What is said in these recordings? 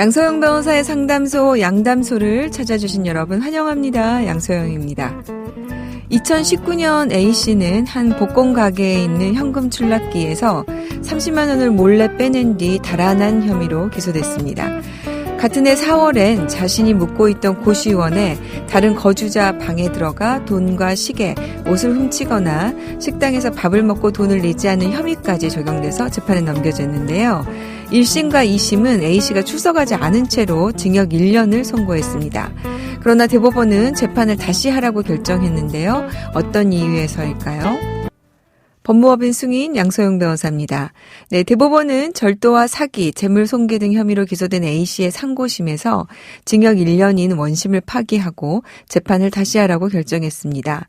양소영 변호사의 상담소 양담소를 찾아주신 여러분 환영합니다. 양소영입니다. 2019년 A씨는 한 복권 가게에 있는 현금 출납기에서 30만 원을 몰래 빼낸 뒤 달아난 혐의로 기소됐습니다. 같은 해 4월엔 자신이 묵고 있던 고시원에 다른 거주자 방에 들어가 돈과 시계, 옷을 훔치거나 식당에서 밥을 먹고 돈을 내지 않은 혐의까지 적용돼서 재판에 넘겨졌는데요. 1심과 2심은 A씨가 출석하지 않은 채로 징역 1년을 선고했습니다. 그러나 대법원은 재판을 다시 하라고 결정했는데요. 어떤 이유에서일까요? 법무법인 승인 양소영 변호사입니다. 네, 대법원은 절도와 사기, 재물손괴 등 혐의로 기소된 A씨의 상고심에서 징역 1년인 원심을 파기하고 재판을 다시 하라고 결정했습니다.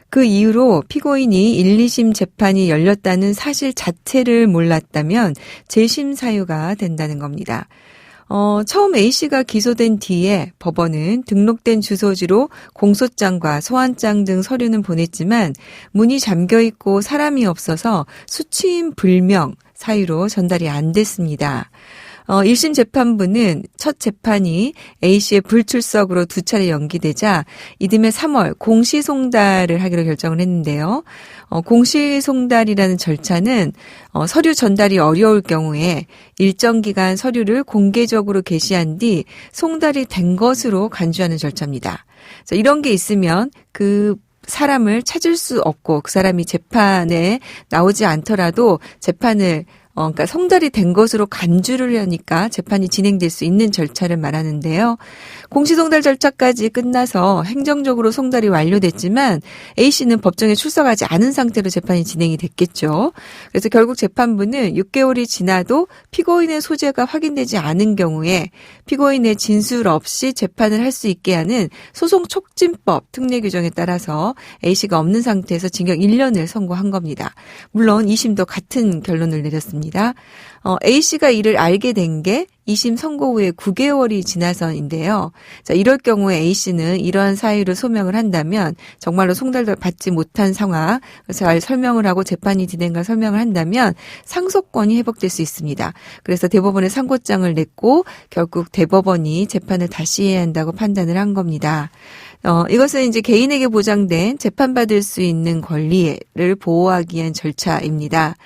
그 이후로 피고인이 1, 2심 재판이 열렸다는 사실 자체를 몰랐다면 재심 사유가 된다는 겁니다. 처음 A씨가 기소된 뒤에 법원은 등록된 주소지로 공소장과 소환장 등 서류는 보냈지만 문이 잠겨있고 사람이 없어서 수취인 불명 사유로 전달이 안 됐습니다. 1심 재판부는 첫 재판이 A씨의 불출석으로 2차례 연기되자 이듬해 3월 공시송달을 하기로 결정을 했는데요. 공시송달이라는 절차는 서류 전달이 어려울 경우에 일정 기간 서류를 공개적으로 게시한 뒤 송달이 된 것으로 간주하는 절차입니다. 이런 게 있으면 그 사람을 찾을 수 없고 그 사람이 재판에 나오지 않더라도 재판을 그러니까 송달이 된 것으로 간주를 하니까 재판이 진행될 수 있는 절차를 말하는데요. 공시송달 절차까지 끝나서 행정적으로 송달이 완료됐지만 A씨는 법정에 출석하지 않은 상태로 재판이 진행이 됐겠죠. 그래서 결국 재판부는 6개월이 지나도 피고인의 소재가 확인되지 않은 경우에 피고인의 진술 없이 재판을 할 수 있게 하는 소송촉진법 특례 규정에 따라서 A씨가 없는 상태에서 징역 1년을 선고한 겁니다. 물론 2심도 같은 결론을 내렸습니다. A씨가 이를 알게 된 게 2심 선고 후에 9개월이 지나서인데요. 이럴 경우에 A씨는 이러한 사유를 소명을 한다면 정말로 송달을 받지 못한 상황, 잘 설명을 하고 재판이 진행할 설명을 한다면 상속권이 회복될 수 있습니다. 그래서 대법원에 상고장을 냈고 결국 대법원이 재판을 다시 해야 한다고 판단을 한 겁니다. 이것은 이제 개인에게 보장된 재판받을 수 있는 권리를 보호하기 위한 절차입니다.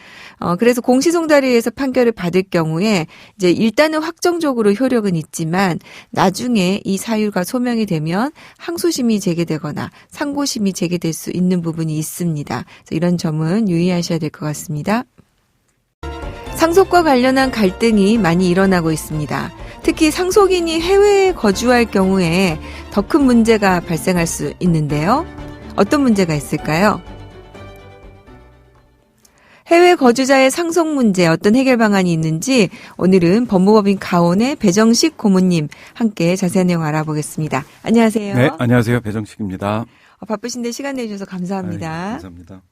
그래서 공시송달에 의해서 판결을 받을 경우에 이제 일단은 확정적으로 효력은 있지만 나중에 이 사유가 소명이 되면 항소심이 제기되거나 상고심이 제기될 수 있는 부분이 있습니다. 그래서 이런 점은 유의하셔야 될 것 같습니다. 상속과 관련한 갈등이 많이 일어나고 있습니다. 특히 상속인이 해외에 거주할 경우에 더 큰 문제가 발생할 수 있는데요. 어떤 문제가 있을까요? 해외 거주자의 상속 문제 어떤 해결 방안이 있는지 오늘은 법무법인 가온의 배정식 고문님 함께 자세한 내용 알아보겠습니다. 안녕하세요. 네, 안녕하세요. 배정식입니다. 바쁘신데 시간 내주셔서 감사합니다. 감사합니다.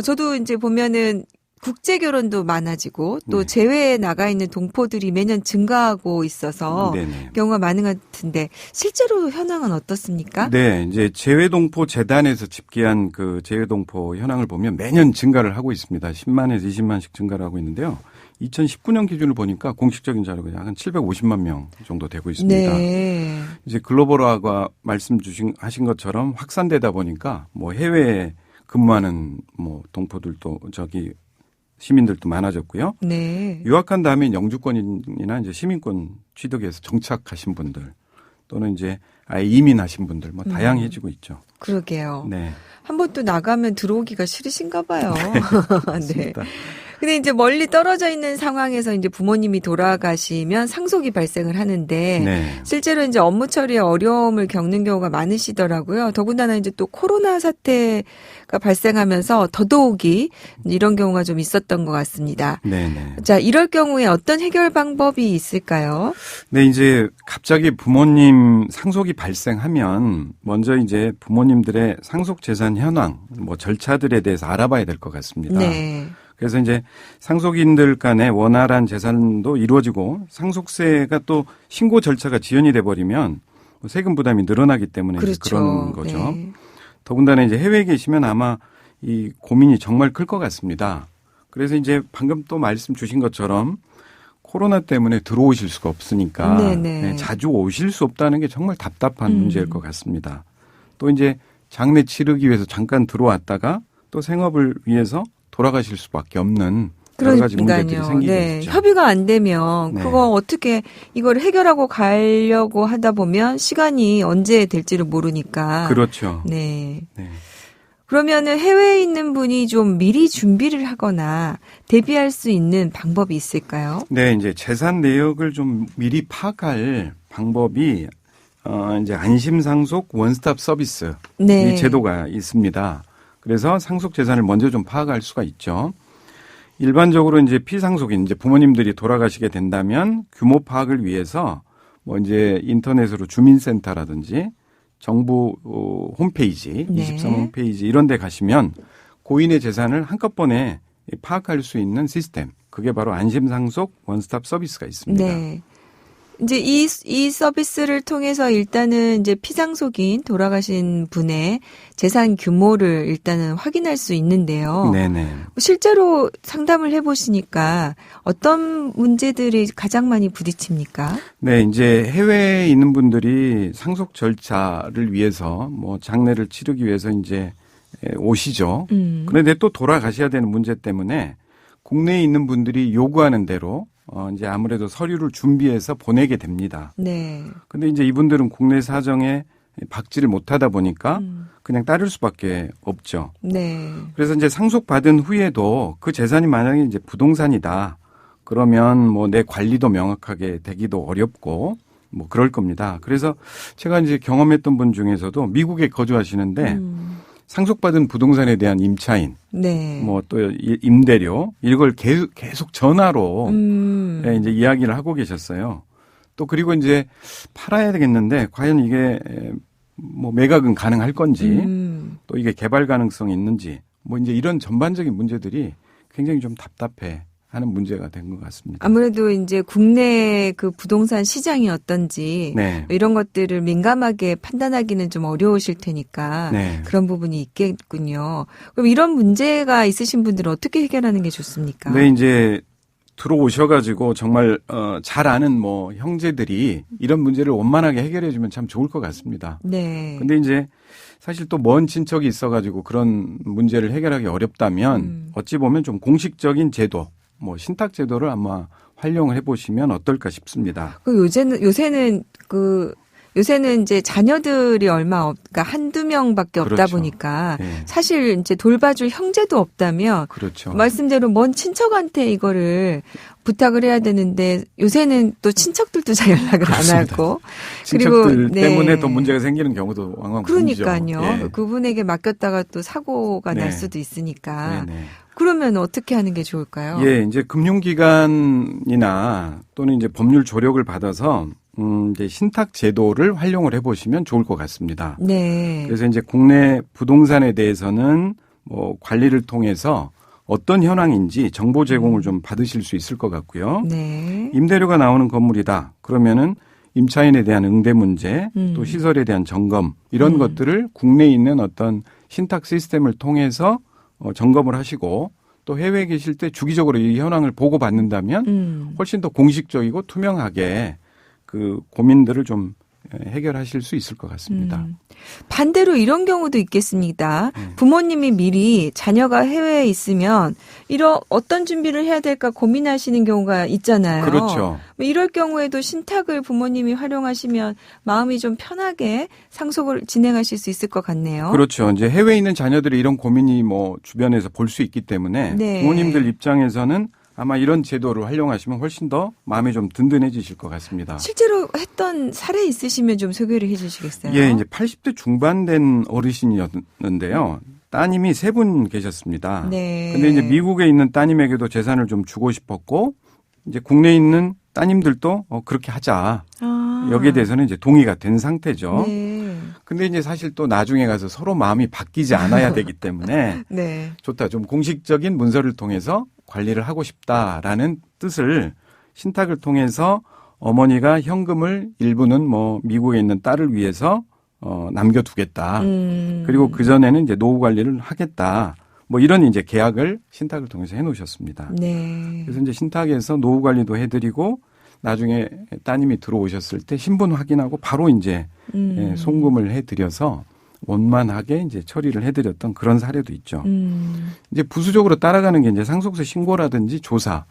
저도 이제 보면은 국제 결혼도 많아지고 또 제외에 나가 있는 동포들이 매년 증가하고 있어서 경우가 많은 것 같은데 실제로 현황은 어떻습니까? 네, 이제 재외동포 재단에서 집계한 그 재외동포 현황을 보면 매년 증가를 하고 있습니다. 10만에서 20만씩 증가를 하고 있는데요. 2019년 기준을 보니까 공식적인 자료가 약 한 750만 명 정도 되고 있습니다. 네. 이제 글로벌화가 하신 것처럼 확산되다 보니까 뭐 해외에 근무하는 뭐 동포들도 시민들도 많아졌고요. 네. 유학한 다음에 영주권이나 이제 시민권 취득해서 정착하신 분들 또는 이제 아예 이민하신 분들 뭐 다양해지고 있죠. 그러게요. 네. 한 번 또 나가면 들어오기가 싫으신가 봐요. 네. 근데 이제 멀리 떨어져 있는 상황에서 이제 부모님이 돌아가시면 상속이 발생을 하는데 실제로 이제 업무 처리에 어려움을 겪는 경우가 많으시더라고요. 더군다나 이제 또 코로나 사태가 발생하면서 더더욱이 이런 경우가 좀 있었던 것 같습니다. 네네. 자, 이럴 경우에 어떤 해결 방법이 있을까요? 네, 이제 갑자기 부모님 상속이 발생하면 먼저 이제 부모님들의 상속 재산 현황, 뭐 절차들에 대해서 알아봐야 될 것 같습니다. 네. 그래서 이제 상속인들 간의 원활한 재산도 이루어지고 상속세가 또 신고 절차가 지연이 돼 버리면 세금 부담이 늘어나기 때문에 그렇죠. 그런 거죠. 네. 더군다나 이제 해외에 계시면 아마 이 고민이 정말 클 것 같습니다. 그래서 이제 방금 또 말씀 주신 것처럼 코로나 때문에 들어오실 수가 없으니까 네네. 네, 자주 오실 수 없다는 게 정말 답답한 문제일 것 같습니다. 또 이제 장례 치르기 위해서 잠깐 들어왔다가 또 생업을 위해서 돌아가실 수밖에 없는 여러 가지 문제들이 생기게 네. 되죠. 협의가 안 되면 네. 그거 어떻게 이걸 해결하고 가려고 하다 보면 시간이 언제 될지를 모르니까. 그렇죠. 네. 네. 그러면은 해외에 있는 분이 좀 미리 준비를 하거나 대비할 수 있는 방법이 있을까요? 네, 이제 재산 내역을 좀 미리 파악할 방법이 이제 안심상속 원스톱 서비스 네. 이 제도가 있습니다. 그래서 상속 재산을 먼저 좀 파악할 수가 있죠. 일반적으로 이제 피상속인 이제 부모님들이 돌아가시게 된다면 규모 파악을 위해서 뭐 이제 인터넷으로 주민센터라든지 정부 홈페이지, 네. 23 홈페이지 이런 데 가시면 고인의 재산을 한꺼번에 파악할 수 있는 시스템. 그게 바로 안심상속 원스톱 서비스가 있습니다. 네. 이제 이 서비스를 통해서 일단은 이제 피상속인 돌아가신 분의 재산 규모를 일단은 확인할 수 있는데요. 네네. 실제로 상담을 해보시니까 어떤 문제들이 가장 많이 부딪힙니까? 네, 이제 해외에 있는 분들이 상속 절차를 위해서 뭐 장례를 치르기 위해서 이제 오시죠. 그런데 또 돌아가셔야 되는 문제 때문에 국내에 있는 분들이 요구하는 대로 이제 아무래도 서류를 준비해서 보내게 됩니다. 네. 근데 이제 이분들은 국내 사정에 박지를 못하다 보니까 그냥 따를 수밖에 없죠. 네. 그래서 이제 상속받은 후에도 그 재산이 만약에 이제 부동산이다. 그러면 뭐 내 관리도 명확하게 되기도 어렵고 뭐 그럴 겁니다. 그래서 제가 이제 경험했던 분 중에서도 미국에 거주하시는데 상속받은 부동산에 대한 임차인, 네. 뭐 또 임대료 이걸 계속 전화로 이제 이야기를 하고 계셨어요. 또 그리고 이제 팔아야 되겠는데 과연 이게 뭐 매각은 가능할 건지 또 이게 개발 가능성이 있는지 뭐 이제 이런 전반적인 문제들이 굉장히 좀 답답해 하는 문제가 된 것 같습니다. 아무래도 이제 국내 그 부동산 시장이 어떤지 네. 이런 것들을 민감하게 판단하기는 좀 어려우실 테니까 네. 그런 부분이 있겠군요. 그럼 이런 문제가 있으신 분들은 어떻게 해결하는 게 좋습니까? 네, 이제 들어오셔가지고 정말 잘 아는 뭐 형제들이 이런 문제를 원만하게 해결해주면 참 좋을 것 같습니다. 네. 근데 이제 사실 또 먼 친척이 있어가지고 그런 문제를 해결하기 어렵다면 어찌 보면 좀 공식적인 제도, 뭐 신탁 제도를 아마 활용을 해보시면 어떨까 싶습니다. 요새는 이제 자녀들이 그러니까 한두 명밖에 없다 그렇죠. 보니까 네. 사실 이제 돌봐줄 형제도 없다면 그렇죠. 말씀대로 먼 친척한테 이거를 부탁을 해야 되는데 요새는 또 친척들도 잘 연락을 그렇습니다. 안 하고 친척들 그리고 네. 때문에 또 문제가 생기는 경우도 왕왕 보이죠. 그러니까요. 예. 그분에게 맡겼다가 또 사고가 네. 날 수도 있으니까 네네. 그러면 어떻게 하는 게 좋을까요? 예, 이제 금융기관이나 또는 이제 법률 조력을 받아서 이제 신탁 제도를 활용을 해보시면 좋을 것 같습니다. 네. 그래서 이제 국내 부동산에 대해서는 뭐 관리를 통해서 어떤 현황인지 정보 제공을 좀 받으실 수 있을 것 같고요. 네. 임대료가 나오는 건물이다. 그러면은 임차인에 대한 응대 문제, 또 시설에 대한 점검 이런 것들을 국내에 있는 어떤 신탁 시스템을 통해서 점검을 하시고 또 해외에 계실 때 주기적으로 이 현황을 보고 받는다면 훨씬 더 공식적이고 투명하게 그 고민들을 좀 해결하실 수 있을 것 같습니다. 반대로 이런 경우도 있겠습니다. 부모님이 미리 자녀가 해외에 있으면 어떤 준비를 해야 될까 고민하시는 경우가 있잖아요. 그렇죠. 이럴 경우에도 신탁을 부모님이 활용하시면 마음이 좀 편하게 상속을 진행하실 수 있을 것 같네요. 그렇죠. 이제 해외에 있는 자녀들이 이런 고민이 뭐 주변에서 볼 수 있기 때문에 네. 부모님들 입장에서는 아마 이런 제도를 활용하시면 훨씬 더 마음이 좀 든든해지실 것 같습니다. 실제로 했던 사례 있으시면 좀 소개를 해 주시겠어요? 예, 이제 80대 중반 된 어르신이었는데요. 따님이 3분 계셨습니다. 네. 근데 이제 미국에 있는 따님에게도 재산을 좀 주고 싶었고 이제 국내에 있는 따님들도 그렇게 하자. 여기에 대해서는 이제 동의가 된 상태죠. 네. 근데 이제 사실 또 나중에 가서 서로 마음이 바뀌지 않아야 되기 때문에 네. 좋다. 좀 공식적인 문서를 통해서 관리를 하고 싶다라는 뜻을 신탁을 통해서 어머니가 현금을 일부는 뭐 미국에 있는 딸을 위해서 남겨두겠다. 그리고 그전에는 이제 노후 관리를 하겠다. 뭐 이런 이제 계약을 신탁을 통해서 해놓으셨습니다. 네. 그래서 이제 신탁에서 노후 관리도 해드리고 나중에 따님이 들어오셨을 때 신분 확인하고 바로 이제 송금을 해드려서 원만하게 이제 처리를 해드렸던 그런 사례도 있죠. 이제 부수적으로 따라가는 게 이제 상속세 신고라든지 조사,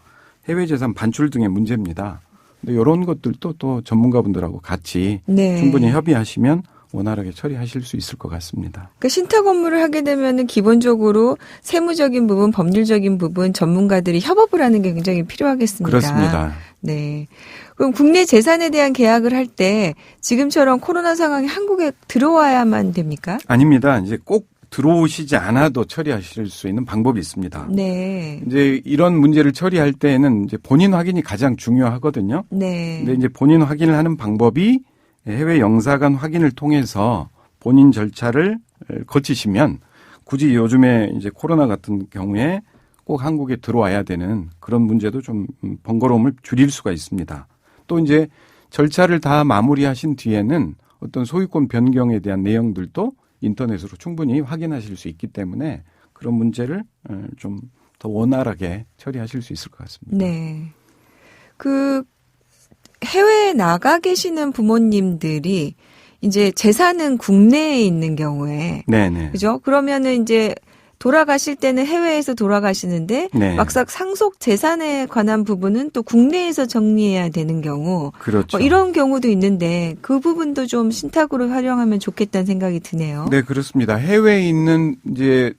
해외 재산 반출 등의 문제입니다. 근데 이런 것들도 또 전문가분들하고 같이 네. 충분히 협의하시면 원활하게 처리하실 수 있을 것 같습니다. 그러니까 신탁 업무를 하게 되면은 기본적으로 세무적인 부분, 법률적인 부분 전문가들이 협업을 하는 게 굉장히 필요하겠습니다. 그렇습니다. 네. 그럼 국내 재산에 대한 계약을 할 때 지금처럼 코로나 상황이 한국에 들어와야만 됩니까? 아닙니다. 이제 꼭 들어오시지 않아도 처리하실 수 있는 방법이 있습니다. 네. 이제 이런 문제를 처리할 때에는 이제 본인 확인이 가장 중요하거든요. 네. 근데 이제 본인 확인을 하는 방법이 해외 영사관 확인을 통해서 본인 절차를 거치시면 굳이 요즘에 이제 코로나 같은 경우에 꼭 한국에 들어와야 되는 그런 문제도 좀 번거로움을 줄일 수가 있습니다. 또 이제 절차를 다 마무리하신 뒤에는 어떤 소유권 변경에 대한 내용들도 인터넷으로 충분히 확인하실 수 있기 때문에 그런 문제를 좀 더 원활하게 처리하실 수 있을 것 같습니다. 네. 그 해외에 나가 계시는 부모님들이 이제 재산은 국내에 있는 경우에 네네. 그죠? 그러면은 이제 돌아가실 때는 해외에서 돌아가시는데 네. 막상 상속 재산에 관한 부분은 또 국내에서 정리해야 되는 경우 그렇죠. 이런 경우도 있는데 그 부분도 좀 신탁으로 활용하면 좋겠다는 생각이 드네요. 네, 그렇습니다. 해외에 있는 이제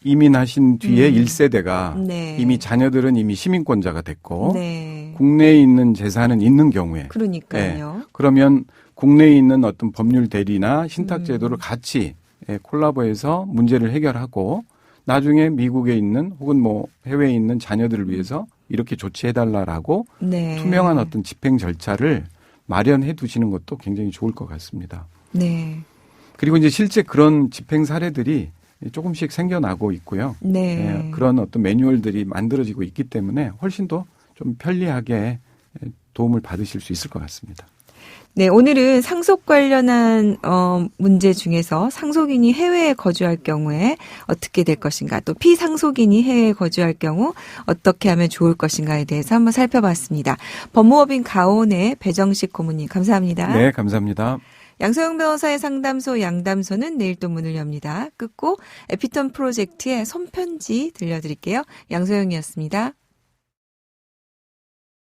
이민하신 뒤에 1세대가 네. 이미 자녀들은 이미 시민권자가 됐고 네. 국내에 있는 재산은 있는 경우에 그러니까요. 네, 그러면 국내에 있는 어떤 법률 대리나 신탁 제도를 같이 콜라보해서 문제를 해결하고 나중에 미국에 있는 혹은 뭐 해외에 있는 자녀들을 위해서 이렇게 조치해달라라고 네. 투명한 어떤 집행 절차를 마련해 두시는 것도 굉장히 좋을 것 같습니다. 네. 그리고 이제 실제 그런 집행 사례들이 조금씩 생겨나고 있고요. 네. 그런 어떤 매뉴얼들이 만들어지고 있기 때문에 훨씬 더 좀 편리하게 도움을 받으실 수 있을 것 같습니다. 네, 오늘은 상속 관련한 문제 중에서 상속인이 해외에 거주할 경우에 어떻게 될 것인가, 또 피상속인이 해외에 거주할 경우 어떻게 하면 좋을 것인가에 대해서 한번 살펴봤습니다. 법무법인 가온의 배정식 고문님 감사합니다. 네, 감사합니다. 양소영 변호사의 상담소 양담소는 내일 또 문을 엽니다. 끝곡 에피톤 프로젝트의 손편지 들려드릴게요. 양소영이었습니다.